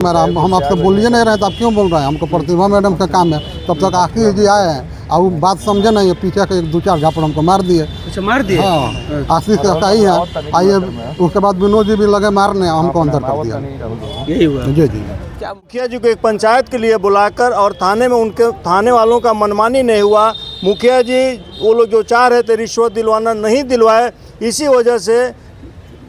हम आपसे बोलिए नहीं रहे तो आप क्यों बोल रहे हैं? हमको प्रतिभा मैडम का काम है। तब तक आखिर जी आए हैं और बात समझे नहीं, पीछे के 2-4 झापड़ हमको मार दिए। अच्छा, मार दिए? हाँ, आशीष का ही है। आइए, उसके बाद विनोद जी भी लगे मारने, हमको अंदर कर दिया। यही हुआ? जी जी। क्या मुखिया जी को एक पंचायत के लिए बुलाकर और थाने में उनके थाने वालों का मनमानी नहीं हुआ। मुखिया जी वो लोग जो चाह रहे थे रिश्वत दिलवाना, नहीं दिलवाए। इसी वजह से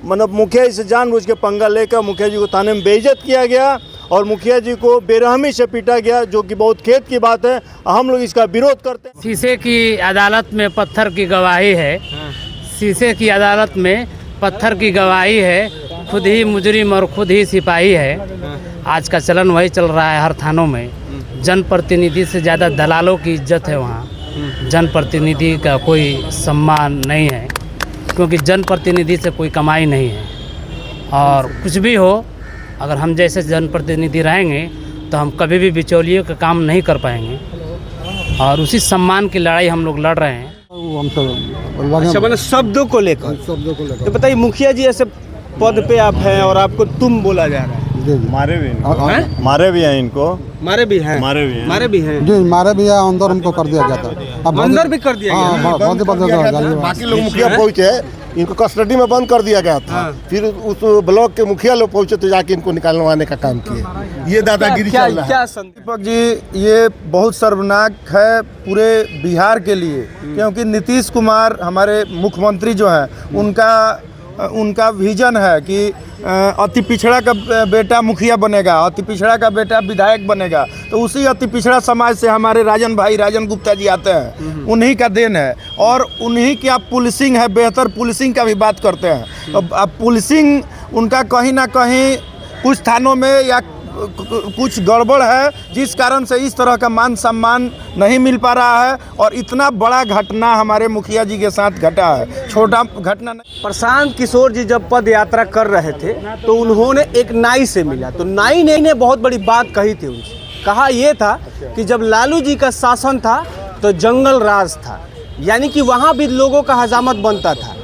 मतलब मुखिया जी से जानबूझ के पंगा लेकर मुखिया जी को थाने में बेइज्जत किया गया और मुखिया जी को बेरहमी से पीटा गया, जो कि बहुत खेद की बात है। हम लोग इसका विरोध करते हैं। शीशे की अदालत में पत्थर की गवाही है। शीशे की अदालत में पत्थर की गवाही है। खुद ही मुजरिम और खुद ही सिपाही है। आज का चलन वही चल रहा है हर थानों में। जनप्रतिनिधि से ज़्यादा दलालों की इज्जत है वहाँ। जनप्रतिनिधि का कोई सम्मान नहीं है, क्योंकि जनप्रतिनिधि से कोई कमाई नहीं है। और कुछ भी हो, अगर हम जैसे जनप्रतिनिधि रहेंगे तो हम कभी भी बिचौलियों का काम नहीं कर पाएंगे। और उसी सम्मान की लड़ाई हम लोग लड़ रहे हैं। अच्छा, मतलब शब्दों को लेकर तो बताइए, मुखिया जी ऐसे पद पे आप हैं और आपको तुम बोला जा रहा है। मारे भी हैं इनको। मारे भी हैं? मारे भी हैं। मारे भी हैं जी, मारे भी है। अंदर हमको कर दिया गया था। अब अंदर भी कर दिया गया? बाकी लोग मुखिया पहुँचे, इनको कस्टडी में बंद कर दिया गया था। फिर उस ब्लॉक के मुखिया लोग पहुँचे तो जाके इनको निकालवाने का काम किए। ये दादागिरी चल रहा है। क्या दीपक जी, ये बहुत शर्मनाक है पूरे बिहार के लिए, क्योंकि नीतीश कुमार हमारे मुख्यमंत्री जो हैं, उनका विजन है कि अति पिछड़ा का बेटा मुखिया बनेगा, अति पिछड़ा का बेटा विधायक बनेगा। तो उसी अति पिछड़ा समाज से हमारे राजन गुप्ता जी आते हैं। उन्हीं का देन है और उन्हीं की आप पुलिसिंग है, बेहतर पुलिसिंग का भी बात करते हैं। अब पुलिसिंग उनका कहीं ना कहीं कुछ थानों में या कुछ गड़बड़ है, जिस कारण से इस तरह का मान सम्मान नहीं मिल पा रहा है। और इतना बड़ा घटना हमारे मुखिया जी के साथ घटा है, छोटा घटना नहीं। प्रशांत किशोर जी जब पद यात्रा कर रहे थे तो उन्होंने एक नाई से मिला, तो नाई ने बहुत बड़ी बात कही थी उनसे। कहा यह था कि जब लालू जी का शासन था तो जंगल राज था, यानी कि वहाँ भी लोगों का हजामत बनता था।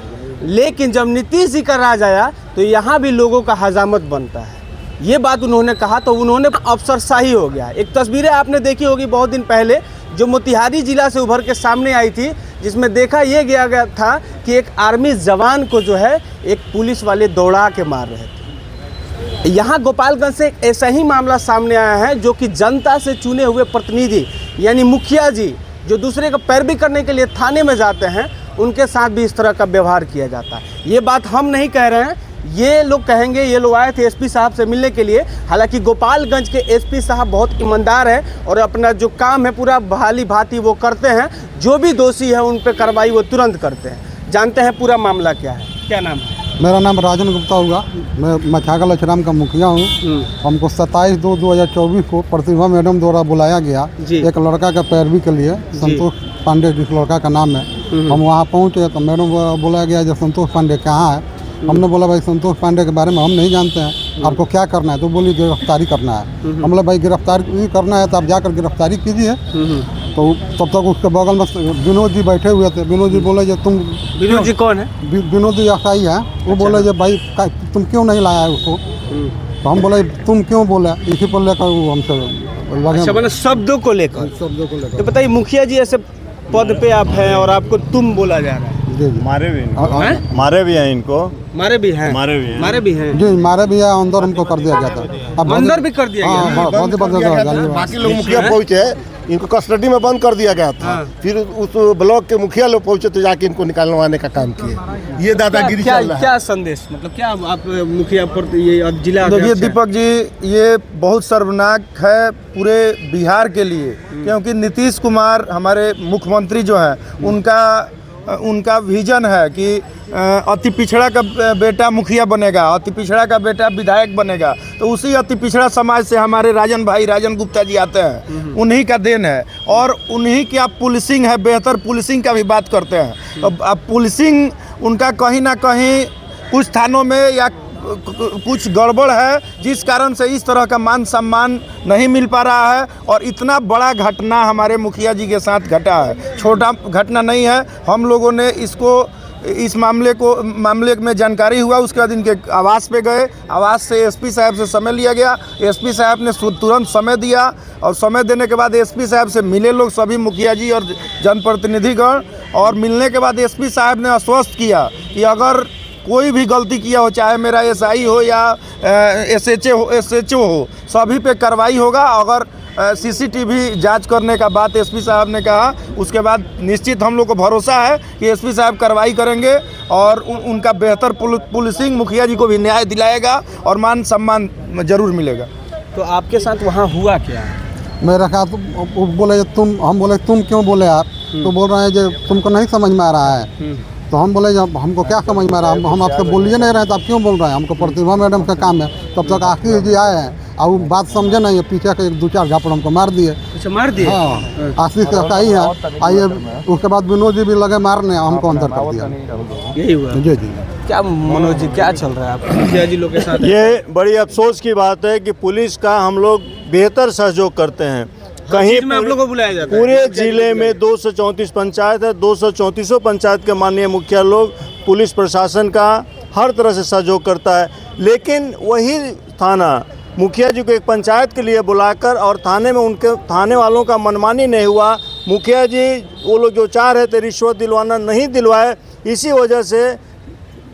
लेकिन जब नीतीश जी का राज आया तो यहाँ भी लोगों का हजामत बनता है। ये बात उन्होंने कहा तो उन्होंने अफसरशाही हो गया। एक तस्वीरें आपने देखी होगी बहुत दिन पहले, जो मोतिहारी जिला से उभर के सामने आई थी, जिसमें देखा यह गया था कि एक आर्मी जवान को जो है एक पुलिस वाले दौड़ा के मार रहे थे। यहाँ गोपालगंज से एक ऐसा ही मामला सामने आया है, जो कि जनता से चुने हुए प्रतिनिधि यानी मुखिया जी जो दूसरे का पैरवी करने के लिए थाने में जाते हैं, उनके साथ भी इस तरह का व्यवहार किया जाता है। ये बात हम नहीं कह रहे हैं, ये लोग कहेंगे। ये लोग आए थे एसपी साहब से मिलने के लिए। हालांकि गोपालगंज के एसपी साहब बहुत ईमानदार है और अपना जो काम है पूरा बहाली भांति वो करते हैं। जो भी दोषी है उन पर कार्रवाई वो तुरंत करते हैं। जानते हैं पूरा मामला क्या है। क्या नाम है? मेरा नाम राजन गुप्ता होगा। मैं मछागल अचराम का मुखिया हूँ। हमको 27/2/2024 को प्रतिभा मैडम द्वारा बुलाया गया एक लड़का का पैरवी के लिए, संतोष पांडे जिस लड़का का नाम है। हम वहाँ पहुँचे तो मैडम बुलाया गया जो संतोष पांडे कहाँ है। हमने बोला भाई संतोष पांडे के बारे में हम नहीं जानते हैं, आपको क्या करना है? तो बोली गिरफ्तारी करना है। हम बोला भाई गिरफ्तारी करना है तो आप जाकर गिरफ्तारी कीजिए। तो तब तक उसके बगल में विनोद जी बैठे हुए थे। विनोद जी बोले जो तुम, विनोद जी कौन है? विनोद जी एसआई है। वो बोले जो भाई तुम क्यों नहीं लाया है उसको? तो हम बोले तुम क्यों बोले? इसी पर लेकर वो हमसे अच्छा, मतलब शब्दों को लेकर तो बताइए, मुखिया जी ऐसे पद पे आप हैं और आपको तुम बोला जा रहा है। मारे भी हैं इनको। मारे भी हैं? मारे भी हैं। जी, मारे भी है। अंदर हमको कर दिया गया था। अब अंदर भी कर दिया गया? बाकी लोग मुखिया पहुँचे, इनको कस्टडी में बंद कर दिया गया था। फिर उस ब्लॉक के मुखिया लोग पहुँचे तो जाके इनको निकालवाने का काम किए। ये दादागिरी चल रहा है। क्या संदेश, मतलब क्या आप मुखिया पर ये जिला? देखिए दीपक जी, ये बहुत शर्मनाक है पूरे बिहार के लिए, क्योंकि नीतीश कुमार हमारे मुख्यमंत्री जो हैं, उनका विजन है कि अति पिछड़ा का बेटा मुखिया बनेगा, अति पिछड़ा का बेटा विधायक बनेगा। तो उसी अति पिछड़ा समाज से हमारे राजन गुप्ता जी आते हैं। उन्हीं का देन है और उन्हीं की आप पुलिसिंग है, बेहतर पुलिसिंग का भी बात करते हैं। अब पुलिसिंग उनका कहीं ना कहीं कुछ थानों में या कुछ गड़बड़ है, जिस कारण से इस तरह का मान सम्मान नहीं मिल पा रहा है। और इतना बड़ा घटना हमारे मुखिया जी के साथ घटा है, छोटा घटना नहीं है। हम लोगों ने इसको इस मामले में जानकारी हुआ, उसके बाद इनके आवास पे गए। आवास से एसपी साहब से समय लिया गया। एसपी साहब ने तुरंत समय दिया और समय देने के बाद एसपी साहब से मिले लोग, सभी मुखिया जी और जनप्रतिनिधिगण। और मिलने के बाद एसपी साहब ने आश्वस्त किया कि अगर कोई भी गलती किया हो, चाहे मेरा एसआई हो या एसएचओ हो, सभी पे कार्रवाई होगा। अगर सीसीटीवी जांच करने का बात एसपी साहब ने कहा, उसके बाद निश्चित हम लोग को भरोसा है कि एसपी साहब कार्रवाई करेंगे और उनका बेहतर पुलिसिंग मुखिया जी को भी न्याय दिलाएगा और मान सम्मान जरूर मिलेगा। तो आपके साथ वहाँ हुआ क्या? मेरा ख्याल तो बोले हम बोले तुम क्यों बोले आप, तो बोल रहे हैं जो तुमको नहीं समझ में आ रहा है। तो हम बोले जब हमको क्या समझ में आ रहा है, हम आपसे बोलिए नहीं रहे तो आप क्यों बोल रहे हैं? हमको प्रतिभा मैडम का काम है। तब तक आखिर जी आए हैं और वो बात समझे नहीं, पीछे के 2-4 झापड़ हमको मार दिए। अच्छा, मार दिए? हाँ, आशीष का ही है। आइए उसके बाद विनोद जी भी लगे मारने, हमको अंदर कर दिया। यही हुआ? जी जी। क्या मनोज जी क्या चल रहा है आपके मुखिया जी लोग के साथ? ये बड़ी अफसोस की बात है कि पुलिस का हम लोग बेहतर सहयोग करते हैं। कहीं में आप लोगों को बुलाया जाता है? पूरे जिले में 234 पंचायत है, 234 पंचायत के माननीय मुखिया लोग पुलिस प्रशासन का हर तरह से सहयोग करता है। लेकिन वही थाना मुखिया जी को एक पंचायत के लिए बुलाकर और थाने में उनके थाने वालों का मनमानी नहीं हुआ। मुखिया जी वो लोग जो चाह रहे थे रिश्वत दिलवाना, नहीं दिलवाए। इसी वजह से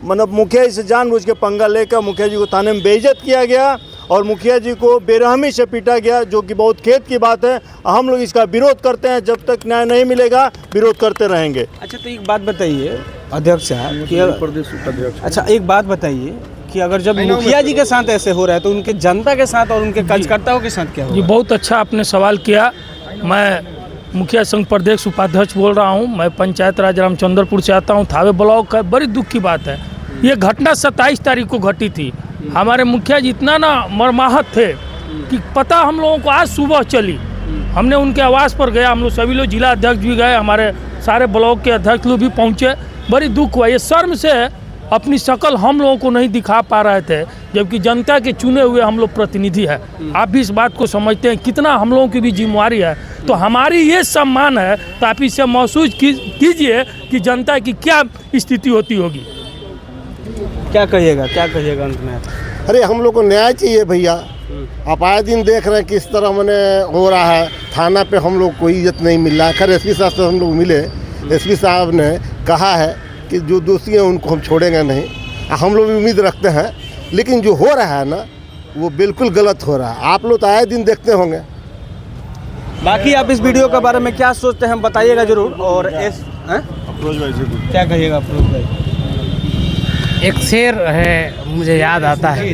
मतलब मुखिया जी से जानबूझ के पंगा लेकर मुखिया जी को थाने में बेइज्जत किया गया और मुखिया जी को बेरहमी से पीटा गया, जो कि बहुत खेद की बात है। हम लोग इसका विरोध करते हैं, जब तक न्याय नहीं मिलेगा विरोध करते रहेंगे। अच्छा, तो एक बात बताइए अध्यक्ष साहब कि अच्छा एक बात बताइए कि अगर जब मुखिया जी के साथ ऐसे हो रहा है तो उनके जनता के साथ और उनके कार्यकर्ताओं के साथ क्या जी होगा? बहुत अच्छा आपने सवाल किया। मैं मुखिया संघ प्रदेश उपाध्यक्ष बोल रहा हूं। मैं पंचायत राज रामचंद्रपुर से आता हूं। थावे ब्लॉक का बड़ी दुख की बात है। ये घटना 27 तारीख को घटी थी। हमारे मुखिया जी इतना ना मर्माहत थे कि पता हम लोगों को आज सुबह चली। हमने उनके आवास पर गया, हम लोग सभी लोग जिला अध्यक्ष भी गए, हमारे सारे ब्लॉक के अध्यक्ष लोग भी पहुँचे। बड़ी दुख हुआ। ये शर्म से अपनी शक्ल हम लोगों को नहीं दिखा पा रहे थे, जबकि जनता के चुने हुए हम लोग प्रतिनिधि हैं। आप भी इस बात को समझते हैं कितना हम लोगों की भी जिम्मेवारी है। तो हमारी ये सम्मान है, तो आप इससे महसूस कीजिए कि जनता की क्या स्थिति होती होगी। क्या कहिएगा अंत में? अरे हम लोग को न्याय चाहिए भैया। आप आए दिन देख रहे हैं किस तरह मैंने हो रहा है। थाना पे हम लोग को इज्जत नहीं मिल रहा है। खैर एसपी साहब से हम लोग मिले, एसपी साहब ने कहा है कि जो दोषी हैं उनको हम छोड़ेंगे नहीं। हम लोग भी उम्मीद रखते हैं, लेकिन जो हो रहा है ना वो बिल्कुल गलत हो रहा है। आप लोग तो आए दिन देखते होंगे। बाकी आप इस वीडियो के बारे में क्या सोचते हैं बताइएगा जरूर। और क्या कहिएगा अफरोज भाई? एक शेर है मुझे याद आता है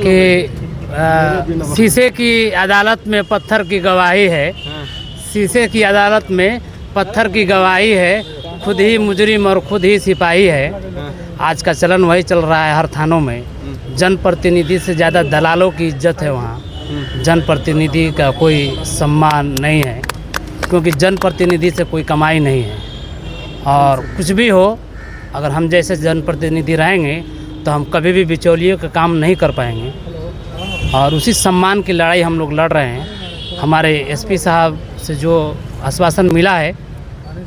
कि शीशे की अदालत में पत्थर की गवाही है। शीशे की अदालत में पत्थर की गवाही है, खुद ही मुजरिम और खुद ही सिपाही है। आज का चलन वही चल रहा है हर थानों में। जनप्रतिनिधि से ज़्यादा दलालों की इज्जत है वहाँ। जनप्रतिनिधि का कोई सम्मान नहीं है, क्योंकि जनप्रतिनिधि से कोई कमाई नहीं है। और कुछ भी हो, अगर हम जैसे जनप्रतिनिधि रहेंगे तो हम कभी भी बिचौलियों का काम नहीं कर पाएंगे। और उसी सम्मान की लड़ाई हम लोग लड़ रहे हैं। हमारे एसपी साहब से जो आश्वासन मिला है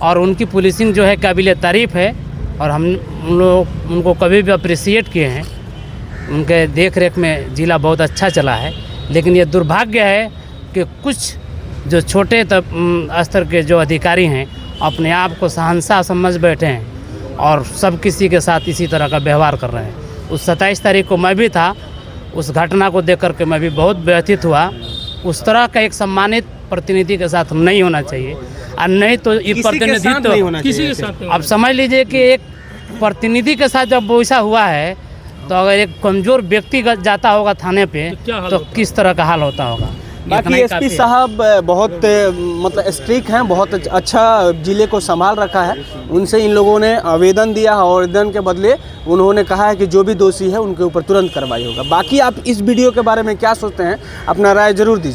और उनकी पुलिसिंग जो है काबिल तारीफ़ है, और हम लोग उनको कभी भी अप्रिसिएट किए हैं। उनके देख रेख में ज़िला बहुत अच्छा चला है। लेकिन ये दुर्भाग्य है कि कुछ जो छोटे स्तर के जो अधिकारी हैं अपने आप को शहंशाह समझ बैठे हैं और सब किसी के साथ इसी तरह का व्यवहार कर रहे हैं। उस 27 तारीख को मैं भी था। उस घटना को देख करके मैं भी बहुत व्यथित हुआ। उस तरह का एक सम्मानित प्रतिनिधि के साथ नहीं होना चाहिए। और नहीं तो ये प्रतिनिधित्व किसी के साथ अब समझ लीजिए कि एक प्रतिनिधि के साथ जब वैसा हुआ है, तो अगर एक कमज़ोर व्यक्ति जाता होगा थाने पे तो किस तरह का हाल होता होगा। बाकी एसपी साहब बहुत मतलब स्ट्रिक्ट हैं, बहुत अच्छा ज़िले को संभाल रखा है। उनसे इन लोगों ने आवेदन दिया है, आवेदन के बदले उन्होंने कहा है कि जो भी दोषी है उनके ऊपर तुरंत कार्रवाई होगा। बाकी आप इस वीडियो के बारे में क्या सोचते हैं, अपना राय जरूर दीजिए।